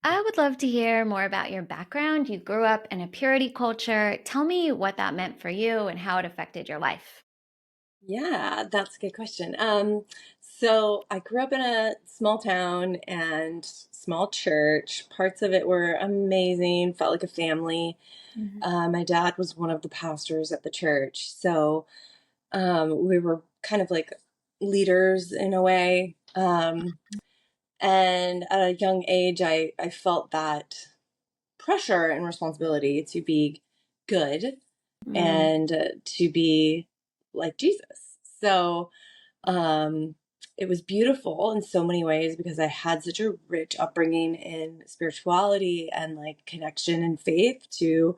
I would love to hear more about your background. You grew up in a purity culture. Tell me what that meant for you and how it affected your life. Yeah, that's a good question. So I grew up in a small town and small church. Parts of it were amazing, felt like a family. Mhm. My dad was one of the pastors at the church. So we were kind of like leaders in a way. And at a young age, I felt that pressure and responsibility to be good Mm, and to be like Jesus. So um, it was beautiful in so many ways because I had such a rich upbringing in spirituality and like connection and faith to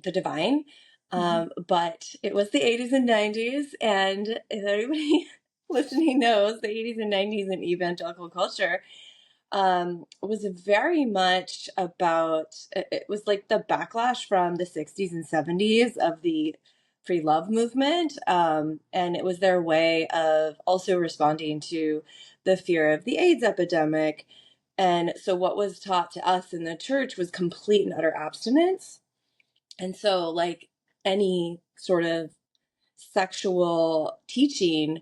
the divine. mhm. But it was the 80s and 90s, and if anybody listening knows, the 80s and 90s in evangelical culture was very much about it was like the backlash from the 60s and 70s of the free love movement, and it was their way of also responding to the fear of the AIDS epidemic. And so what was taught to us in the church was complete and utter abstinence. And so like any sort of sexual teaching,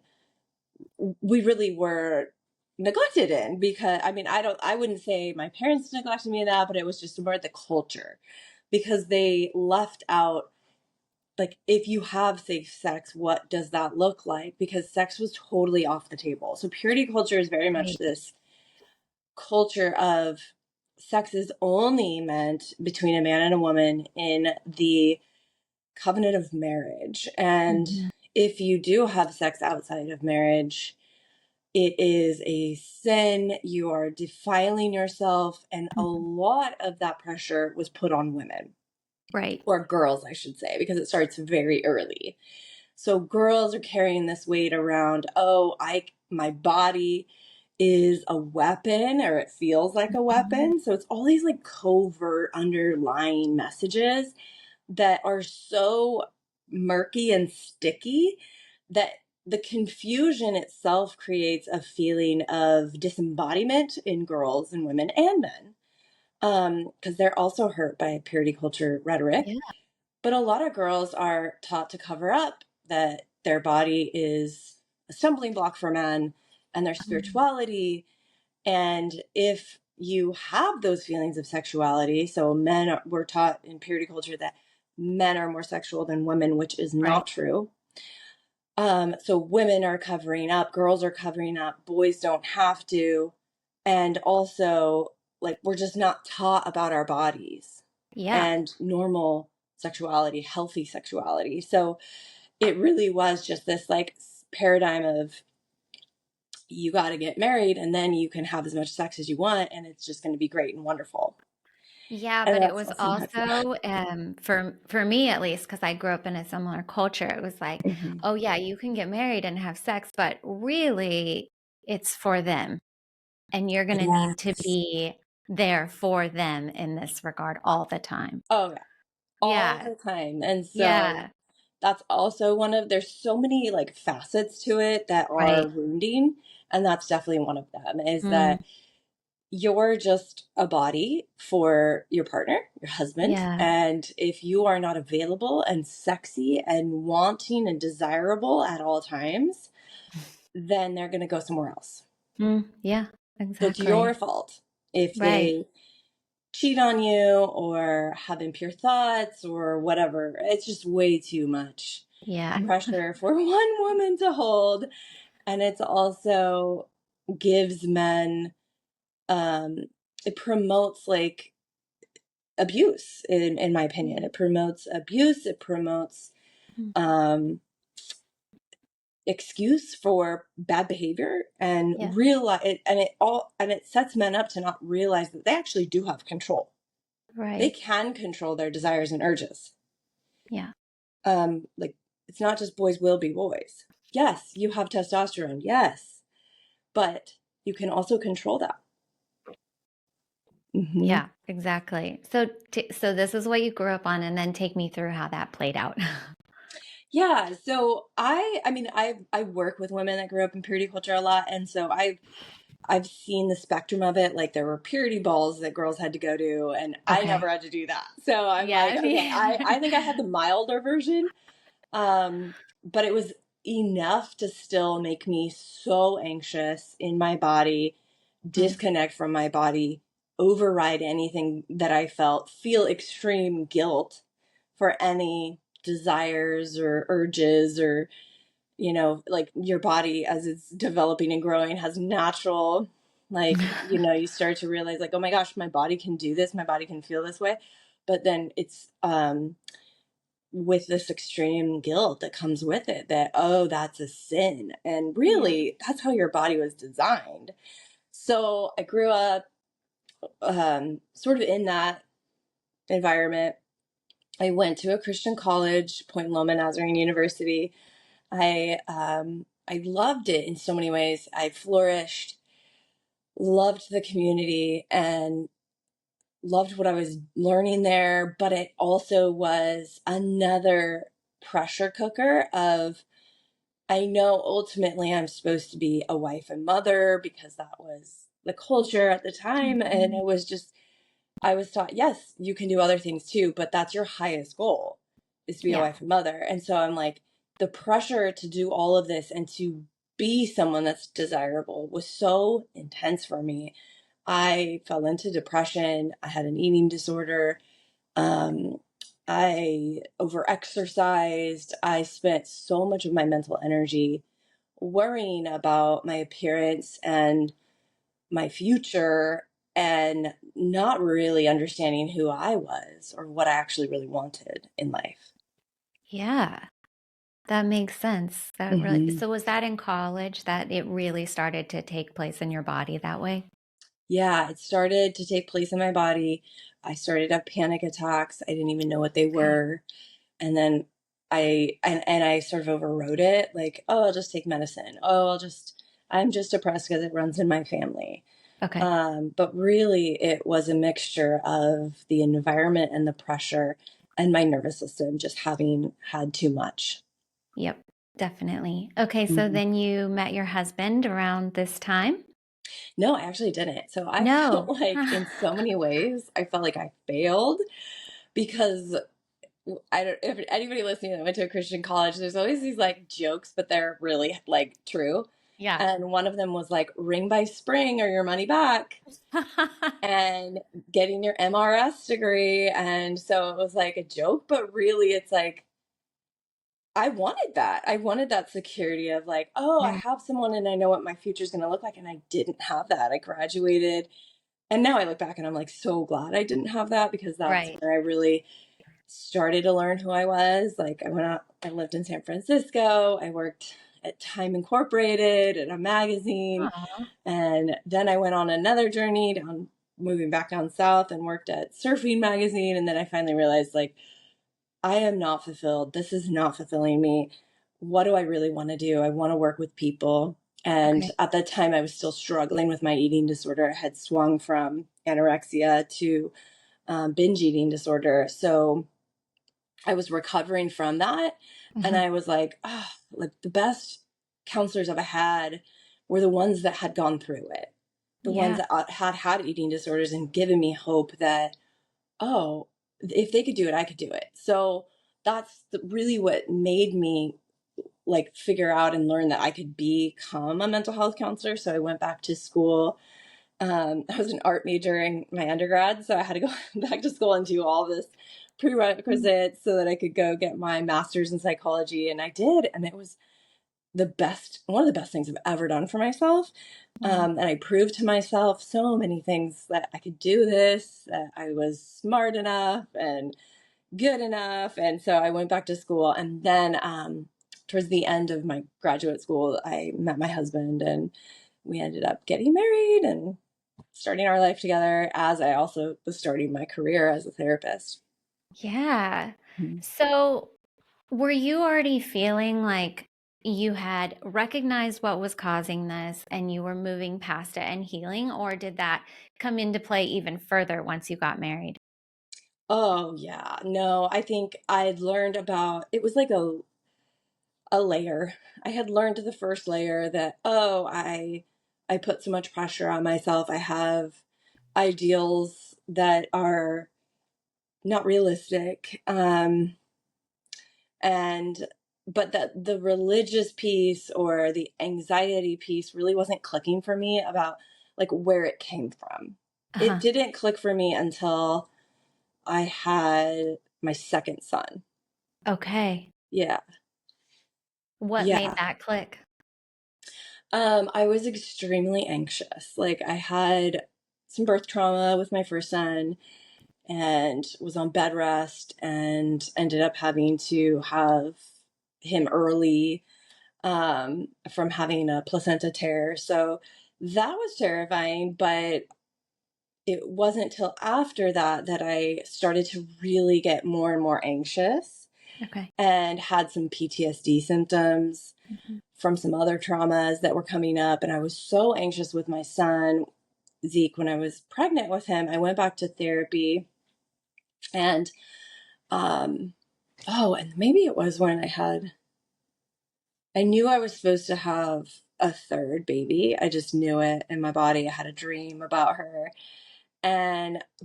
we really were neglected in, because I wouldn't say my parents neglected me in that, but it was just more the culture, because they left out, like, if you have safe sex, what does that look like? Because sex was totally off the table. So purity culture is very much Right. this culture of sex is only meant between a man and a woman in the covenant of marriage. And Mhm. if you do have sex outside of marriage, it is a sin. You are defiling yourself. And a Mhm. lot of that pressure was put on women, Right. or girls, I should say, because it starts very early. So girls are carrying this weight around. Oh, my body is a weapon, or it feels like a Mhm. weapon. So it's all these like covert underlying messages that are so murky and sticky that the confusion itself creates a feeling of disembodiment in girls and women and men, because they're also hurt by purity culture rhetoric. Yeah. But a lot of girls are taught to cover up that their body is a stumbling block for men and their Um, spirituality. And if you have those feelings of sexuality, so we're taught in purity culture that men are more sexual than women, which is right. not true. So women are covering up, girls are covering up, boys don't have to. And also, like, we're just not taught about our bodies Yeah. and normal sexuality, healthy sexuality. So it really was just this like paradigm of, you got to get married and then you can have as much sex as you want and it's just going to be great and wonderful. Yeah, And but it that's was not sometimes not. also for me at least, because I grew up in a similar culture, it was like, Mhm. oh yeah, you can get married and have sex, but really it's for them. And you're going to need to Yes. be there for them in this regard all the time. Oh, yeah. All Yeah. the time. And so Yeah. that's also there's so many like facets to it that are Right. wounding. And that's definitely one of them, is Mm, that you're just a body for your partner, your husband. yeah. And if you are not available and sexy and wanting and desirable at all times, then they're going to go somewhere else. Yeah, So it's your exactly. fault if Right. they cheat on you or have impure thoughts or whatever. It's just way too much Yeah. pressure for one woman to hold. And it's also gives men, um, it promotes like abuse, in my opinion. Yeah. It promotes abuse, it promotes Mm, um excuse for bad behavior, and yeah. realize it, and it sets men up to not realize that they actually do have control. They Right. can control their desires and urges. Yeah. Like, it's not just boys will be boys. Yes, you have testosterone, yes, but you can also control that. Hmm. Yeah, exactly. So this is what you grew up on, and then take me through how that played out. Yeah, so I work with women that grew up in purity culture a lot, and so I've I've seen the spectrum of it. Like there were purity balls that girls had to go to, and I never Okay. had to do that. So I'm Yeah, like, I okay, I think I mean, had the milder version. But it was enough to still make me so anxious in my body, mm, disconnect from my body, override anything that I felt, feel extreme guilt for any desires or urges or, like your body as it's developing and growing has natural, like, you start to realize like, oh my gosh, my body can do this, my body can feel this way. But then it's, with this extreme guilt that comes with it that, oh, that's a sin. And yeah. really, that's how your body was designed. So I grew up sort of in that environment. I went to a Christian college, Point Loma Nazarene University. I loved it in so many ways. I flourished, loved the community, and loved what I was learning there. But it also was another pressure cooker of, I know ultimately I'm supposed to be a wife and mother because that was the culture at the time. And Mhm. it was just, I was taught, yes, you can do other things too, but that's your highest goal is to be a Yeah. wife and mother. And so I'm like, the pressure to do all of this and to be someone that's desirable was so intense for me. I fell into depression. I had an eating disorder. Um, I overexercised. I spent so much of my mental energy worrying about my appearance and my future and not really understanding who I was or what I actually really wanted in life. Yeah. That makes sense. That really, Hmm. so was that in college that it really started to take place in your body that way? Yeah, it started to take place in my body. I started to have panic attacks. I didn't even know what they Okay. were. And then and I sort of overrode it, like, oh, I'll just take medicine. Oh, I'm just depressed because it runs in my family. Okay. But really, it was a mixture of the environment and the pressure and my nervous system just having had too much. Yep. Definitely. Okay. So Mhm. then you met your husband around this time? No, I actually didn't. So I felt No. like in so many ways, I felt like I failed because I don't, if anybody listening that went to a Christian college, there's always these like jokes, but they're really like true. Yeah. And one of them was like, ring by spring or your money back, and getting your MRS degree. And so it was like a joke, but really it's like, I wanted that. I wanted that security of like, oh, I Right. have someone and I know what my future is going to look like. And I didn't have that. I graduated. And now I look back and I'm like so glad I didn't have that because that's Right. where I really started to learn who I was. Like I went out, I lived in San Francisco. I worked at Time Incorporated at a magazine. Aw. And then I went on another journey down, moving back down south and worked at Surfing Magazine. And then I finally realized like, I am not fulfilled. This is not fulfilling me. What do I really want to do? I want to work with people. And Okay. at that time, I was still struggling with my eating disorder. I had swung from anorexia to binge eating disorder. So I was recovering from that. And Mhm. I was like, oh, like the best counselors I've had were the ones that had gone through it, the ones Yeah. that had eating disorders and given me hope that, oh, if they could do it, I could do it. So that's really what made me like figure out and learn that I could become a mental health counselor. So I went back to school. I was an art major in my undergrad, so I had to go back to school and do all this Mm. prerequisites so that I could go get my master's in psychology. And I did. And it was one of the best things I've ever done for myself. Wow. And I proved to myself so many things that I could do this, that I was smart enough and good enough. And so I went back to school. And then towards the end of my graduate school, I met my husband and we ended up getting married and starting our life together as I also was starting my career as a therapist. Yeah. Mhm. So were you already feeling like you had recognized what was causing this and you were moving past it and healing, or did that come into play even further once you got married? Oh, yeah. No, I think I'd learned about it was like a layer. I had learned the first layer that, oh, I put so much pressure on myself. I have ideals that are not realistic. And but that the religious piece or the anxiety piece really wasn't clicking for me about like where it came from. It Uh-huh. didn't click for me until I had my second son. Okay. Yeah. What made Yeah. that click? I was extremely anxious. Like I had some birth trauma with my first son and was on bed rest and ended up having to have him early from having a placenta tear. So that was terrifying, but it wasn't till after that that I started to really get more and more anxious Okay. and had some PTSD symptoms Mhm. from some other traumas that were coming up. And I was so anxious with my son, Zeke, when I was pregnant with him. I went back to therapy and, um, oh, and maybe it was when I knew I was supposed to have a third baby. I just knew it in my body. I had a dream about her.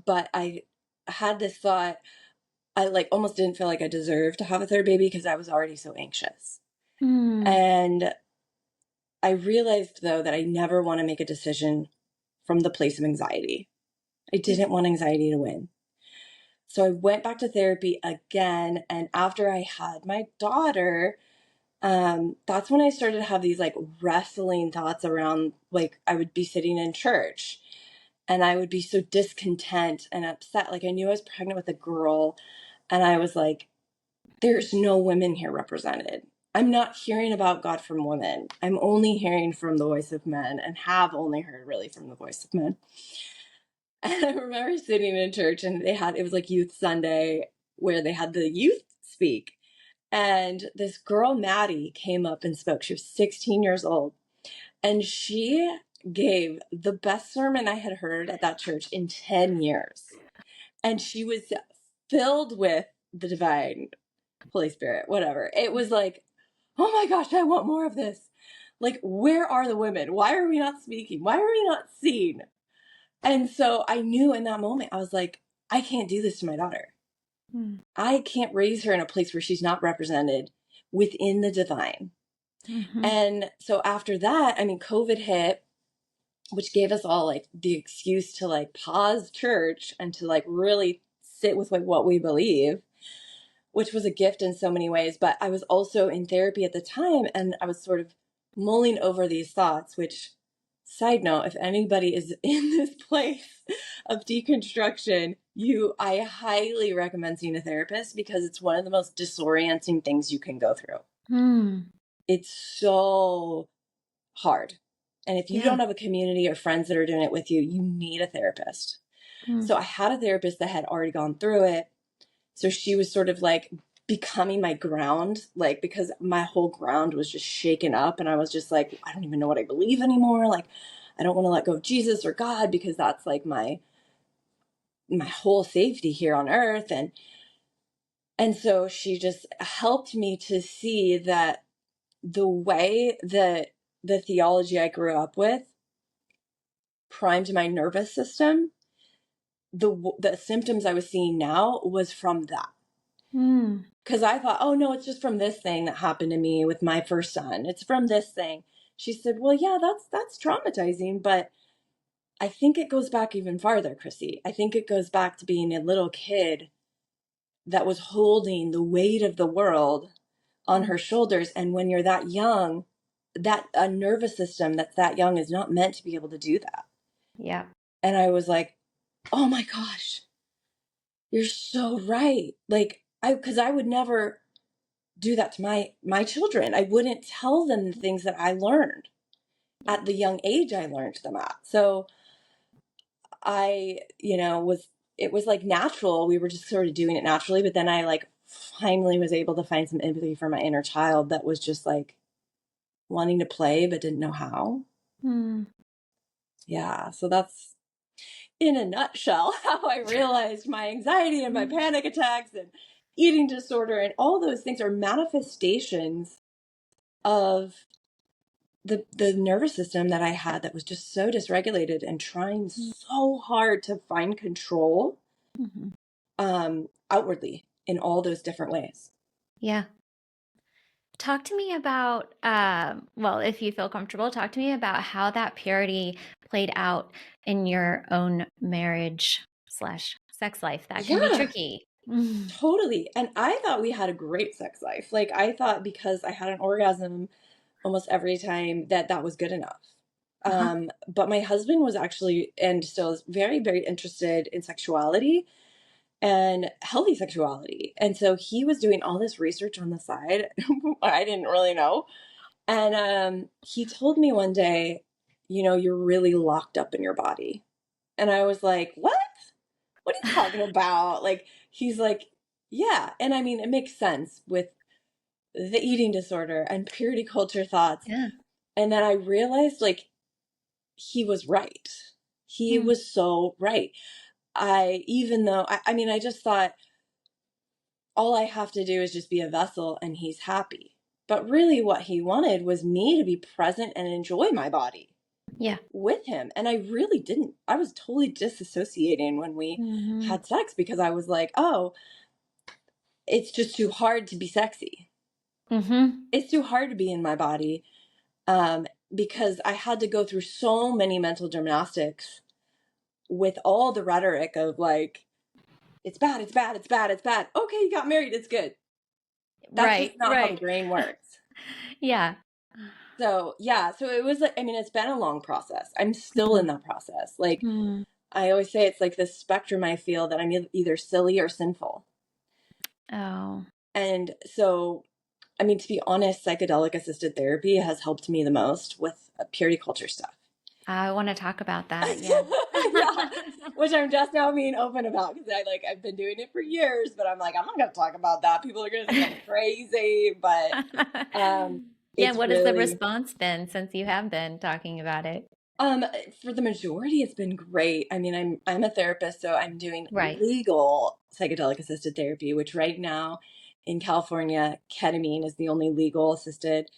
But I had this thought, I like almost didn't feel like I deserved to have a third baby because I was already so anxious. Mm. And I realized though that I never want to make a decision from the place of anxiety. I didn't want anxiety to win. So I went back to therapy again. And after I had my daughter, that's when I started to have these like wrestling thoughts around like I would be sitting in church and I would be so discontent and upset. Like I knew I was pregnant with a girl and I was like, there's no women here represented. I'm not hearing about God from women. I'm only hearing from the voice of men and have only heard really from the voice of men. And I remember sitting in church and it was like Youth Sunday where they had the youth speak. And this girl, Maddie, came up and spoke. She was 16 years old. And she gave the best sermon I had heard at that church in 10 years. And she was filled with the divine Holy Spirit, whatever. It was like, oh my gosh, I want more of this. Like, where are the women? Why are we not speaking? Why are we not seen? And so I knew in that moment, I was like, I can't do this to my daughter. Mm. I can't raise her in a place where she's not represented within the divine. Mhm. And so after that, I mean, COVID hit, which gave us all like the excuse to like pause church and to like really sit with like what we believe, which was a gift in so many ways. But I was also in therapy at the time and I was sort of mulling over these thoughts, which, side note, if anybody is in this place of deconstruction, I highly recommend seeing a therapist because it's one of the most disorienting things you can go through. Mm. It's so hard. And if you Yeah. don't have a community or friends that are doing it with you, you need a therapist. Mm. So I had a therapist that had already gone through it. So she was sort of like becoming my ground, like because my whole ground was just shaken up and I was just like, I don't even know what I believe anymore. Like I don't want to let go of Jesus or God because that's like my whole safety here on earth. And so she just helped me to see that the way that the theology I grew up with primed my nervous system, the symptoms I was seeing now was from that. Mm. Because I thought, oh no, it's just from this thing that happened to me with my first son. It's from this thing. She said, well, yeah, that's traumatizing, but I think it goes back even farther, Chrissy. I think it goes back to being a little kid that was holding the weight of the world on Mm. her shoulders. And when you're that young, that a nervous system that's that young is not meant to be able to do that. Yeah. And I was like, oh my gosh, you're so right. Like because I would never do that to my children. I wouldn't tell them the things that I learned Yeah. at the young age I learned them at. So I, it was like natural. We were just sort of doing it naturally, but then I like finally was able to find some empathy for my inner child that was just like wanting to play but didn't know how. Mm. Yeah, so that's in a nutshell how I realized my anxiety and my Mm. panic attacks and eating disorder and all those things are manifestations of the nervous system that I had that was just so dysregulated and trying so hard to find control Mm-hmm. outwardly in all those different ways. Yeah. Talk to me about, well, if you feel comfortable, talk to me about how that purity played out in your own marriage slash sex life. That can be Yeah, tricky. totally. And I thought we had a great sex life. Like I thought because I had an orgasm almost every time that that was good enough. Uh-huh. But my husband was actually and still is very, very interested in sexuality and healthy sexuality. And so he was doing all this research on the side. I didn't really know. And he told me one day, you know, you're really locked up in your body. And I was like, what? What are you talking about? Like, he's like, yeah. And I mean, it makes sense with the eating disorder and purity culture thoughts. Yeah. And then I realized, like, he was right. He Hmm. was so right. Even though, I mean, I just thought all I have to do is just be a vessel and he's happy. But really, what he wanted was me to be present and enjoy my body Yeah. with him. And I really didn't. I was totally disassociating when we Hmm. had sex because I was like, oh, it's just too hard to be sexy. Hmm. It's too hard to be in my body um, because I had to go through so many mental gymnastics with all the rhetoric of like, it's bad, it's bad, it's bad, it's bad. Okay, you got married, it's good. That's Right. just not how the Right. brain works. Yeah. So, yeah, so it was like, I mean, it's been a long process. I'm still in that process. Like, Mm-hmm. I always say it's like this spectrum I feel that I'm either silly or sinful. Oh, And so, I mean, to be honest, psychedelic assisted therapy has helped me the most with purity culture stuff. I want to talk about that. Yeah. Yeah, which I'm just now being open about because I've been doing it for years, but I'm like I'm not going to talk about that. People are going to think I'm crazy, but Yeah, it's what has the really response been since you have been talking about it? um for the majority it's been great. I mean, I'm a therapist, so I'm doing Right. legal psychedelic assisted therapy, which right now in California, ketamine is the only legal assisted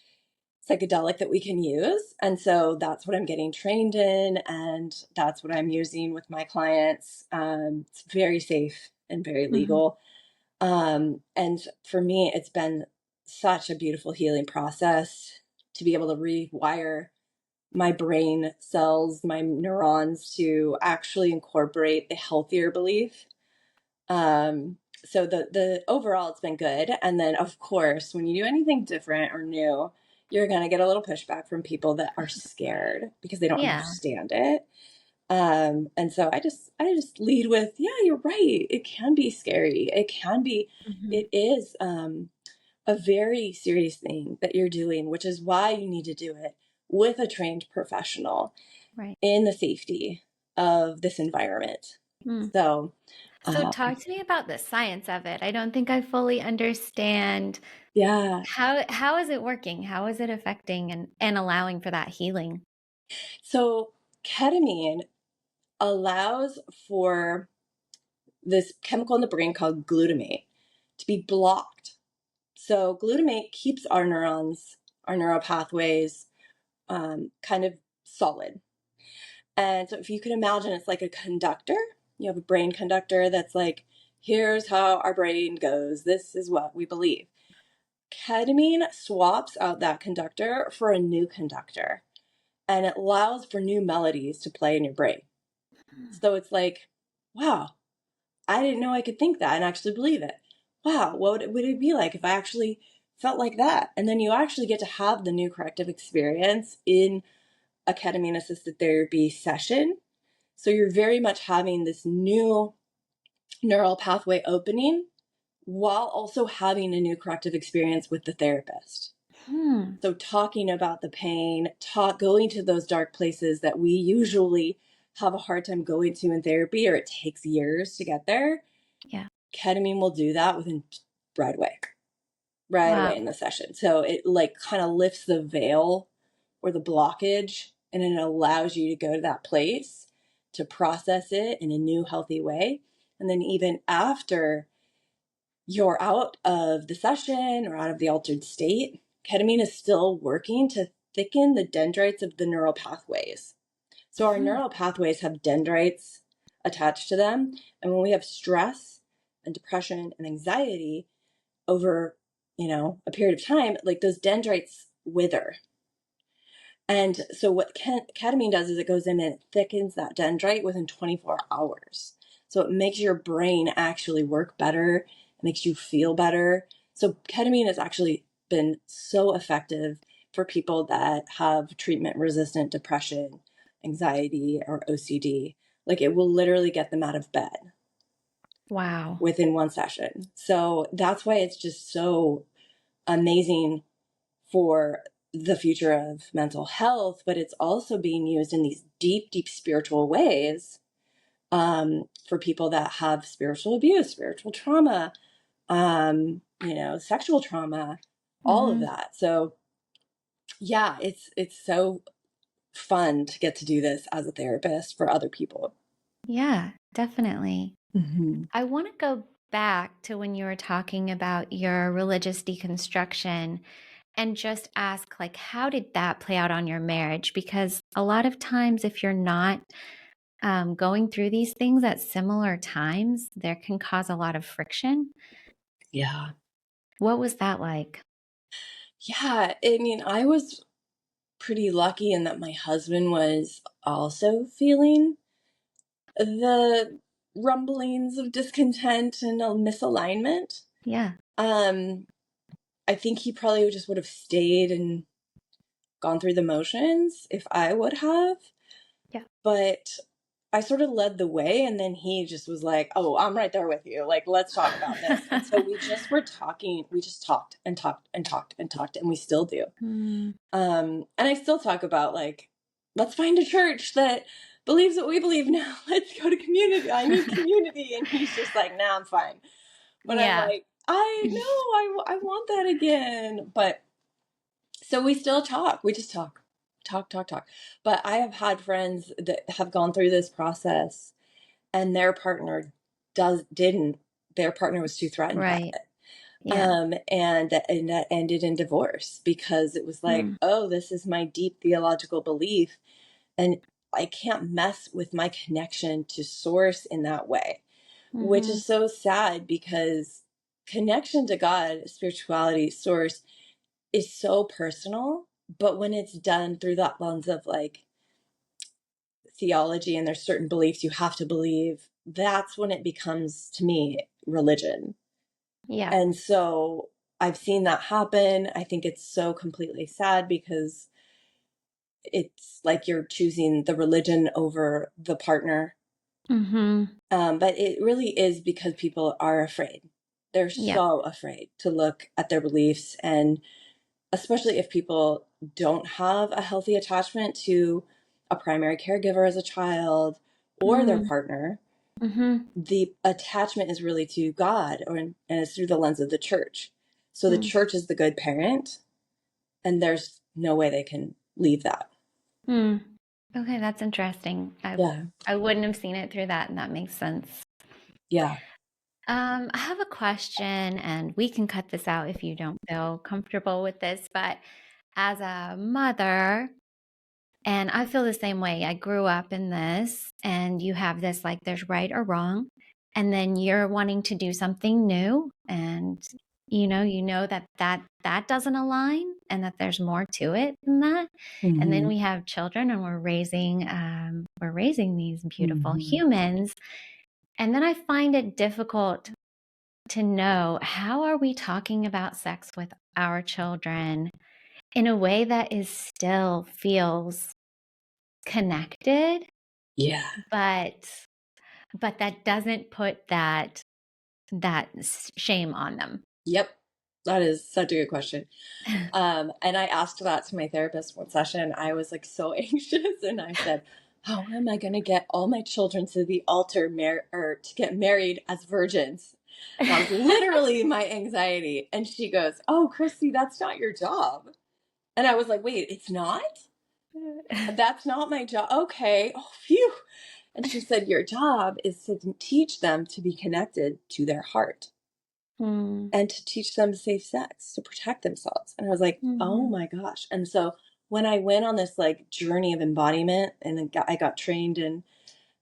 psychedelic that we can use. And so that's what I'm getting trained in, and that's what I'm using with my clients. It's very safe and very Hmm. legal. And for me, it's been such a beautiful healing process to be able to rewire my brain cells, my neurons to actually incorporate a healthier belief. So the overall it's been good. And then of course, when you do anything different or new, you're gonna get a little pushback from people that are scared because they don't Yeah. understand it. And so I just lead with, yeah, you're right. It can be scary. Hmm. It is a very serious thing that you're doing, which is why you need to do it with a trained professional Right. in the safety of this environment. Hmm. So So um, talk to me about the science of it. I don't think I fully understand yeah. how is it working? How is it affecting and allowing for that healing? So ketamine allows for this chemical in the brain called glutamate to be blocked. So glutamate keeps our neurons, our neural pathways, kind of solid. And so if you can imagine, it's like a conductor. You have a brain conductor that's like, here's how our brain goes. This is what we believe. Ketamine swaps out that conductor for a new conductor, and it allows for new melodies to play in your brain. So it's like, wow, I didn't know I could think that and actually believe it. Wow, would it be like if I actually felt like that? And then you actually get to have the new corrective experience in a ketamine assisted therapy session. So you're very much having this new neural pathway opening while also having a new corrective experience with the therapist. Hmm. So talking about the pain, going to those dark places that we usually have a hard time going to in therapy, or it takes years to get there. Yeah. Ketamine will do that within right away, right Wow. away in the session. So it like kind of lifts the veil or the blockage, and it allows you to go to that place to process it in a new, healthy way. And then even after you're out of the session or out of the altered state, ketamine is still working thicken the dendrites of the neural pathways. So our neural pathways have dendrites attached to them. And when we have stress and depression and anxiety over, a period of time, like those dendrites wither. And so what ketamine does is it goes in and it thickens that dendrite within 24 hours. So it makes your brain actually work better. It makes you feel better. So ketamine has actually been so effective for people that have treatment-resistant depression, anxiety, or OCD. Like it will literally get them out of bed. Wow. Within one session. So that's why it's just so amazing for the future of mental health, but it's also being used in these deep, deep spiritual ways for people that have spiritual abuse, spiritual trauma, sexual trauma, all of that. So yeah, it's so fun to get to do this as a therapist for other people. Yeah, definitely. Mm-hmm. I want to go back to when you were talking about your religious deconstruction and just ask, like, how did that play out on your marriage? Because a lot of times, if you're not going through these things at similar times, there can cause a lot of friction. Yeah. What was that like? Yeah. I mean, I was pretty lucky in that my husband was also feeling the rumblings of discontent and a misalignment. Yeah. Um, I think he probably just would have stayed and gone through the motions if I would have. Yeah. But I sort of led the way, and then he just was like, "Oh, I'm right there with you. Like, let's talk about this." And so we just were talking. We just talked and talked and talked and talked, and we still do. Hmm. And I still talk about like, let's find a church that believes what we believe now. Let's go to community. I need community. And he's just like, nah, I'm fine. But I'm Yeah. like, I know, I want that again. But so we still talk. We just talk, talk, talk, talk. But I have had friends that have gone through this process and their partner didn't. Their partner was too threatened by Right. it. Yeah. And that ended in divorce because it was like, Mm. oh, this is my deep theological belief, and I can't mess with my connection to source in that way, which Hmm. is so sad because connection to God, spirituality, source is so personal. But when it's done through that lens of like theology and there's certain beliefs you have to believe, that's when it becomes to me religion. Yeah. And so I've seen that happen. I think it's so completely sad because it's like you're choosing the religion over the partner. Hmm. But it really is because people are afraid. They're Yeah. so afraid to look at their beliefs. And especially if people don't have a healthy attachment to a primary caregiver as a child or their Mm. partner, Hmm. the attachment is really to God, and it's through the lens of the church. So the Mm. church is the good parent, and there's no way they can leave that. Mm. Okay, that's interesting. Yeah. I wouldn't have seen it through that, and that makes sense. Yeah. I have a question, and we can cut this out if you don't feel comfortable with this, but as a mother, and I feel the same way. I grew up in this, and you have this like there's right or wrong, and then you're wanting to do something new, and you know that doesn't align, and that there's more to it than that. And then Hmm. we have children, and we're raising these beautiful Hmm. humans, and then I find it difficult to know how are we talking about sex with our children in a way that is still feels connected, Yeah. but that doesn't put that shame on them. Yep. That is such a good question. And I asked that to my therapist one session. I was like so anxious, and I said, "How am I going to get all my children to the altar or to get married as virgins?" That was literally my anxiety. And she goes, "Oh, Chrissy, that's not your job." And I was like, "Wait, it's not? That's not my job. Okay. Oh, phew." And she said, "Your job is to teach them to be connected to their heart Mm, and to teach them safe sex to protect themselves." And I was like, "Oh mhm. my gosh." And so when I went on this like journey of embodiment and I got trained in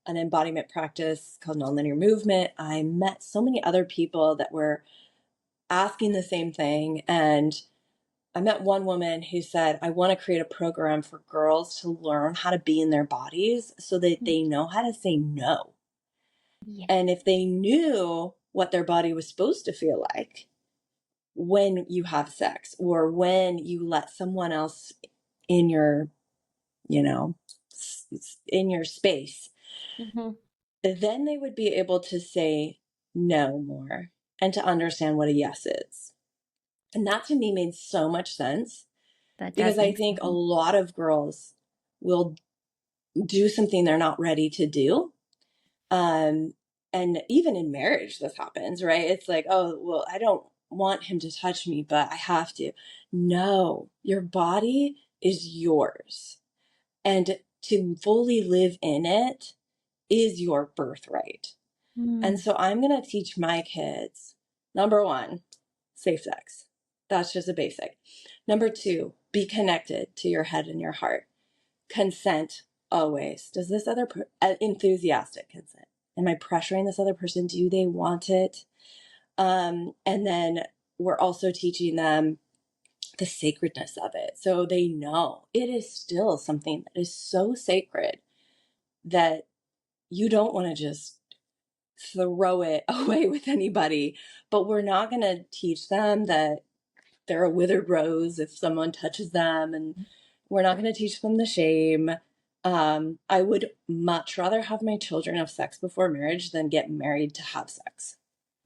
an embodiment practice called nonlinear movement, I met so many other people that were asking the same thing. And I met one woman who said, I want to create a program for girls to learn how to be in their bodies so that they know how to say no. Yeah. And if they knew what their body was supposed to feel like when you have sex or when you let someone else in your, you know, in your space, Hmm. then they would be able to say no more and to understand what a yes is. And that to me made so much sense That because does I make think a sense. lot of girls will do something they're not ready to do. Um, and even in marriage, this happens, right? It's like, oh, well, I don't want him to touch me, but I have to. No, your body is yours. And to fully live in it is your birthright. And Mm. so I'm going to teach my kids number one, safe sex. That's just a basic. Number two, be connected to your head and your heart. Consent always. Does this enthusiastic consent? Am I pressuring this other person? Do they want it? And then we're also teaching them the sacredness of it. So they know it is still something that is so sacred that you don't want to just throw it away with anybody. But we're not going to teach them that they're a withered rose if someone touches them, and we're not going to teach them the shame. I would much rather have my children have sex before marriage than get married to have sex.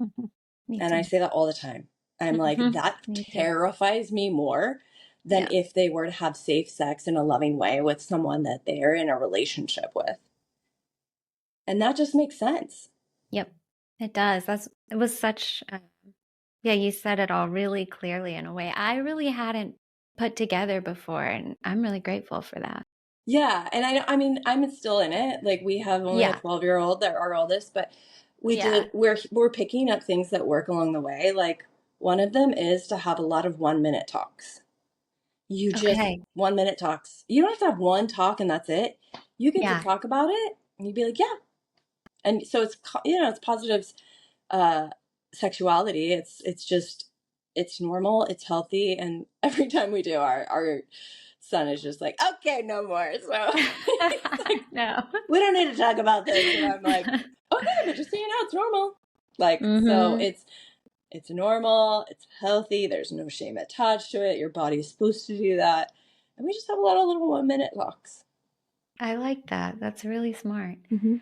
Mhm. Me And I too. say that all the time. I'm like, Hmm. that Me too. terrifies me more than Yeah. if they were to have safe sex in a loving way with someone that they're in a relationship with. And that just makes sense. Yep. It does. It was such, yeah, you said it all really clearly in a way I really hadn't put together before. And I'm really grateful for that. Yeah, and I mean, I'm still in it. Like we have only a Yeah. 12-year-old, that are oldest, but Yeah. we're picking up things that work along the way. Like one of them is to have a lot of 1 minute talks. You just Okay. 1 minute talks. You don't have to have one talk and that's it. You get to Yeah. talk about it and you'd be like, yeah. And so it's positive uh sexuality. It's just it's normal, it's healthy, and every time we do, our son is just like, okay, no more. So he's like, No. we don't need to talk about this. And I'm like, okay, but just so you know, it's normal. Like, so Hmm. it's normal, it's healthy, there's no shame attached to it. Your body's supposed to do that. And we just have a lot of little 1 minute talks. I like that. That's really smart. Hmm.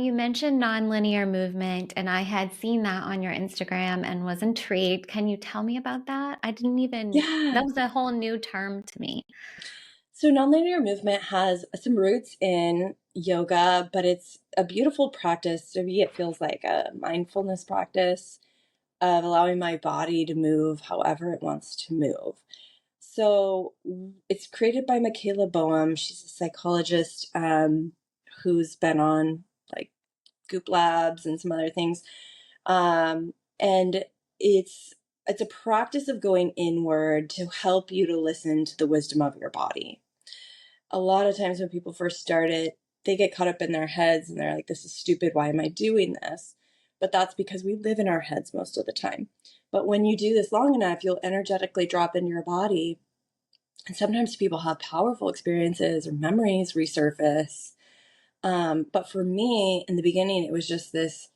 You mentioned nonlinear movement, and I had seen that on your Instagram and was intrigued. Can you tell me about that? I didn't even, that Yeah. was a whole new term to me. So nonlinear movement has some roots in yoga, but it's a beautiful practice. To me, it feels like a mindfulness practice of allowing my body to move however it wants to move. So it's created by Michaela Boehm. She's a psychologist who's been on like Goop Labs and some other things. And it's a practice of going inward to help you to listen to the wisdom of your body. A lot of times when people first start it, they get caught up in their heads and they're like, this is stupid. Why am I doing this? But that's because we live in our heads most of the time. But when you do this long enough, you'll energetically drop into your body. And sometimes people have powerful experiences or memories resurface. But for me, in the beginning, it was just this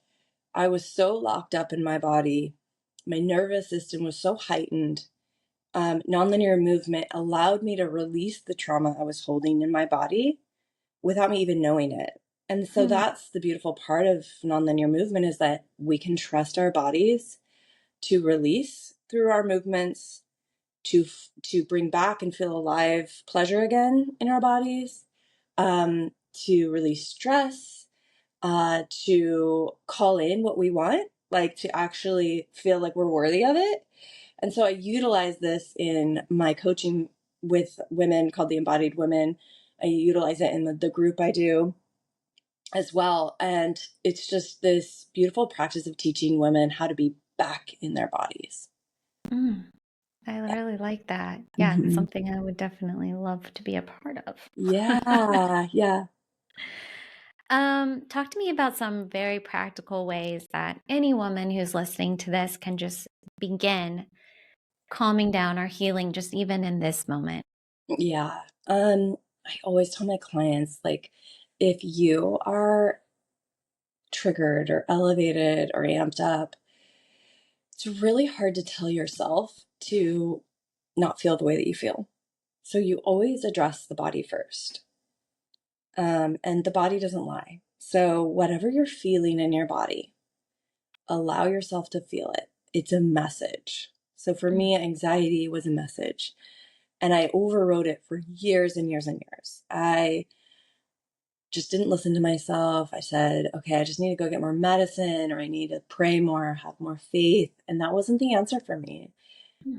I was so locked up in my body. My nervous system was so heightened. Nonlinear movement allowed me to release the trauma I was holding in my body without me even knowing it. And so Hmm. that's the beautiful part of nonlinear movement is that we can trust our bodies to release through our movements, to bring back and feel alive pleasure again in our bodies, to release stress, to call in what we want, like to actually feel like we're worthy of it. And so I utilize this in my coaching with women called the Embodied Women. I utilize it in the group I do as well. And it's just this beautiful practice of teaching women how to be back in their bodies. Mm. I really like that. Yeah, it's Hmm. something I would definitely love to be a part of. Yeah, yeah. Talk to me about some very practical ways that any woman who's listening to this can just begin calming down or healing just even in this moment. Yeah. I always tell my clients, like, if you are triggered or elevated or amped up, it's really hard to tell yourself to not feel the way that you feel. So you always address the body first. And the body doesn't lie. So whatever you're feeling in your body, allow yourself to feel it. It's a message. So for Mm, me, anxiety was a message. And I overrode it for years and years and years. I just didn't listen to myself. I said, okay, I just need to go get more medicine, or I need to pray more, have more faith. And that wasn't the answer for me.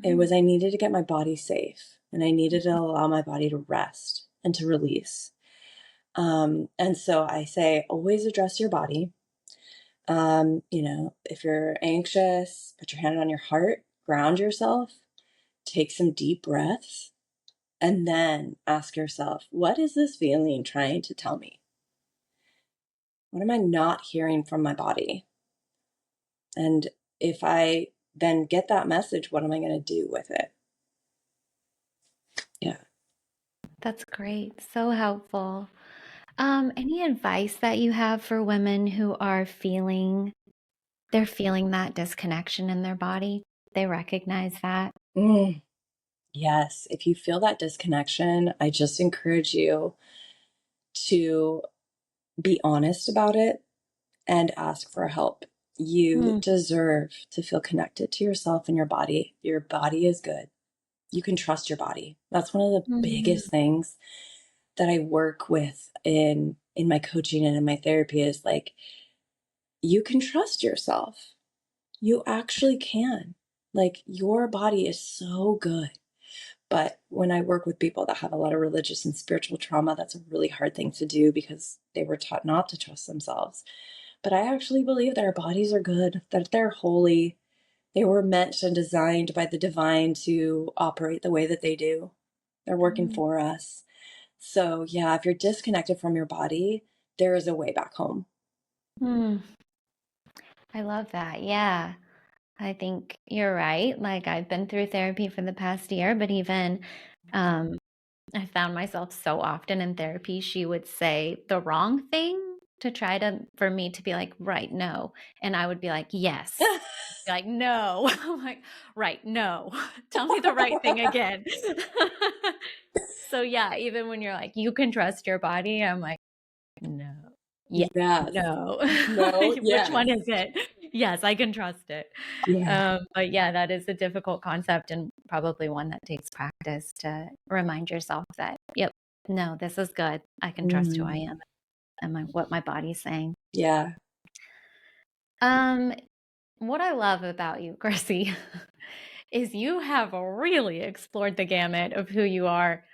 It mhm, was I needed to get my body safe, and I needed to allow my body to rest and to release. And so I say, always address your body. If you're anxious, put your hand on your heart, ground yourself, take some deep breaths, and then ask yourself, what is this feeling trying to tell me? What am I not hearing from my body? And if I then get that message, what am I going to do with it? Yeah. That's great. So helpful. Any advice that you have for women who are they're feeling that disconnection in their body? They recognize that. Mm, yes. If you feel that disconnection, I just encourage you to be honest about it and ask for help. You Mm, deserve to feel connected to yourself and your body. Your body is good. You can trust your body. That's one of the mm, biggest things that I work with in my coaching and in my therapy is like, you can trust yourself. You actually can. Like, your body is so good. But when I work with people that have a lot of religious and spiritual trauma, that's a really hard thing to do because they were taught not to trust themselves. But I actually believe that our bodies are good, that they're holy. They were meant and designed by the divine to operate the way that they do. They're working mm, for us. So, yeah, if you're disconnected from your body, there is a way back home. mm. I love that. Yeah. I think you're right. Like I've been through therapy for the past year, but even um, I found myself so often in therapy, she would say the wrong thing to try to for me to be like, right, no. And I would be like, yes. Be like, no. I'm like, right, no. Tell me the right thing again. So yeah, even when you're like, you can trust your body, I'm like, no. Yeah. Yes. No. No, Which one yes. is it? Yes, I can trust it. Yeah. But yeah, that is a difficult concept and probably one that takes practice to remind yourself that, yep, no, this is good. I can trust who I Mm. am and what my body's saying. Yeah. Um, what I love about you, Chrissy, is you have really explored the gamut of who you are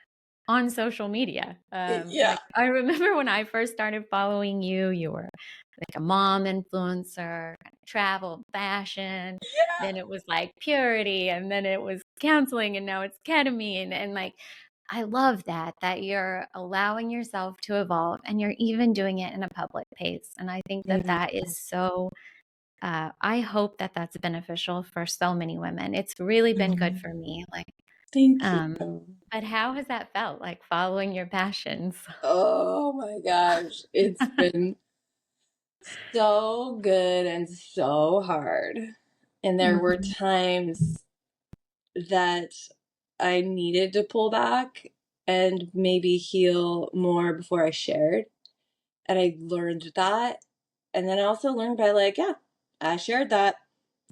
on social media. Yeah. Like I remember when I first started following you, you were like a mom influencer, travel, fashion. Then it was like purity, and then it was counseling, and now it's ketamine. And like, I love that you're allowing yourself to evolve and you're even doing it in a public pace. And I think that Yeah. that is so, I hope that that's beneficial for so many women. It's really been good Mm. for me. Like, Thank you. um, but how has that felt, like following your passions? Oh my gosh. It's been so good and so hard. And there were Mhm. times that I needed to pull back and maybe heal more before I shared. And I learned that. And then I also learned by like, yeah, I shared that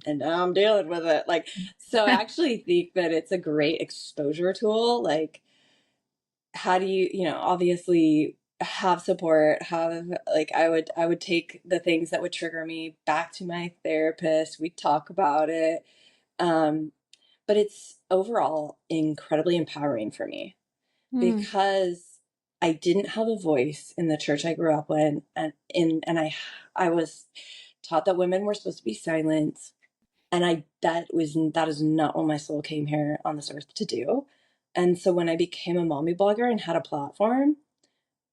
and now I'm dealing with it. Like, so I actually think that it's a great exposure tool. Like, how do you, obviously have support, have like I would take the things that would trigger me back to my therapist. We talk about it. Um, but it's overall incredibly empowering for me Mm, because I didn't have a voice in the church I grew up in, and I was taught that women were supposed to be silent, And that is not what my soul came here on this earth to do. And so when I became a mommy blogger and had a platform,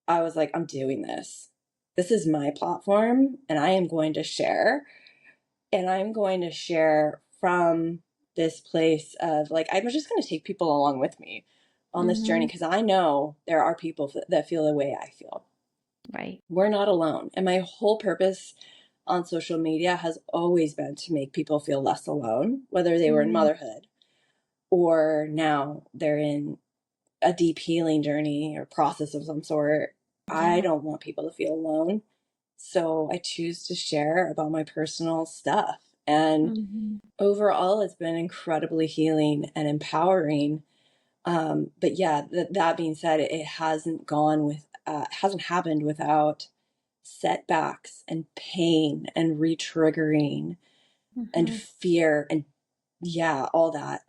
I was like, I'm doing this. This is my platform, and I am going to share. And I'm going to share from this place of like, I'm just going to take people along with me on this journey Mm-hmm. because I know there are people that feel the way I feel. Right. We're not alone. And my whole purpose on social media has always been to make people feel less alone, whether they were in Mm-hmm. motherhood or now they're in a deep healing journey or process of some sort. I Yeah. don't want people to feel alone. So I choose to share about my personal stuff. And Mm-hmm. overall, it's been incredibly healing and empowering. But yeah, that being said, it hasn't happened without setbacks and pain and re-triggering and Mm-hmm. fear and yeah, all that.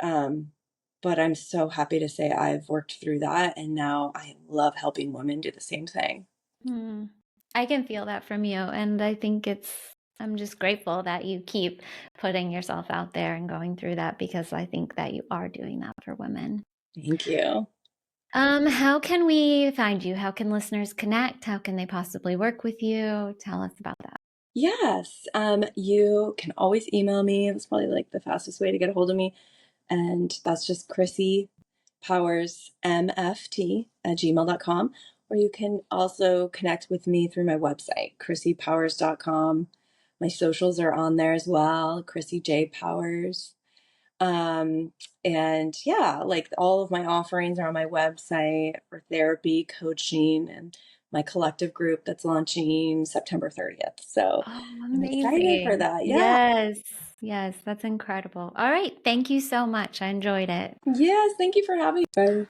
But I'm so happy to say I've worked through that, and now I love helping women do the same thing. Mm. I can feel that from you. And I think I'm just grateful that you keep putting yourself out there and going through that because I think that you are doing that for women. Thank you. How can we find you? How can listeners connect? How can they possibly work with you? Tell us about that. Yes, you can always email me. It's probably like the fastest way to get a hold of me. And that's just Chrissy Powers MFT at gmail.com. Or you can also connect with me through my website, chrissypowers.com. My socials are on there as well, Chrissy J. Powers. Um, and yeah, like all of my offerings are on my website for therapy, coaching, and my collective group that's launching September 30th. So Oh, I'm excited for amazing. that. Yeah. Yes. Yes, that's incredible. All right. Thank you so much. I enjoyed it. Yes. Thank you for having me. Bye.